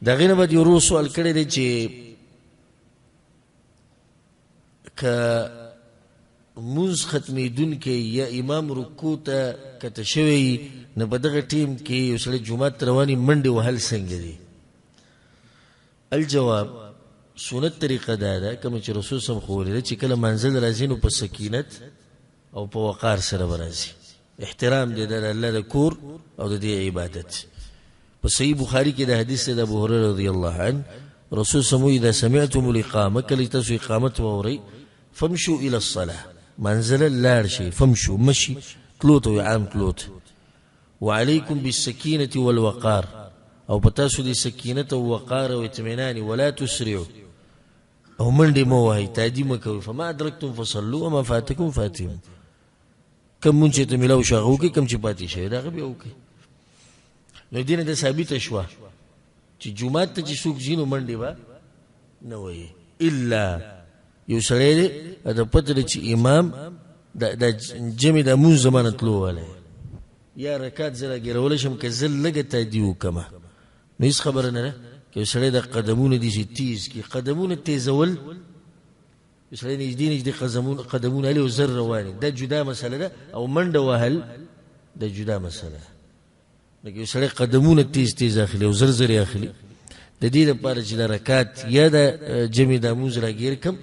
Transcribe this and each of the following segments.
دا غینه بعد یو ورو سوال کړی دی چې که مونځ ختمېدونکی یا امام رکوع ته کته شوی نو په دغه ټیم کې یو سړی جومات ته روان وي منډې وهل څنګه دي؟ الجواب سنت طریقه دا ده کومه چې رسول صلی الله علیه وسلم ښوولې ده چې کله منزل راځي نو په سکینت او په وقار سره به راځي. احترام دی د الله د کور او د دې عبادت. په صحیح بخاري کې د حدیث د ابو هريره رضی الله عنه رسول صلی الله علیه وسلم اذا سمعتم الاقامه کله تاسو اقامت واورئ فامشوا الى الصلاه منزل لاړ شئ فامشوا مشي تلوت او عام تلوت وعليكم بالسكينه والوقار او پتاسو دي سکینت او وقار او اطمینان ولا تسرعوا او منډې مو وهئ تعدي مه کوئ فما ادرکتم فصلوا وما فاتکم فاتم کم مونځ چې ته میلاو شو هغه وکړئ کم چې پاتې شوی د هغه بیا وکړئ. نو دې نه د ثابته شوه چې جومات ته چې څوک ځي نو منډې به نه وهي الا یو سړی دی د پته ده چې امام د جمع د مونځ زمانه تلو والی یا رکات زه راګیرولی شم که زه لږه تعدي وکړمه نو هېڅ خبره نه ده. که یو سړی د قدمونه دي چې تیز کړي قدمونه تیزول یو سړی نږدې نږدې قدمونه هلي او زر روانې دا جدا مسله ده او منډه وهل دا جدا مسله ده. لکه یو سړی قدمونه تیز تیز اخلي او زر زر یې اخلي د دې لپاره چې د رکات یا د جمع د مونځ راګیر کم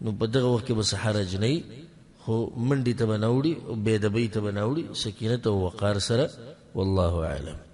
نو په دغه وخت کې به څه حرج نه وي خو منډې ته به نه وړي او بېادبۍ ته به نه وړي سکینت او وقار سره. والله اعلم.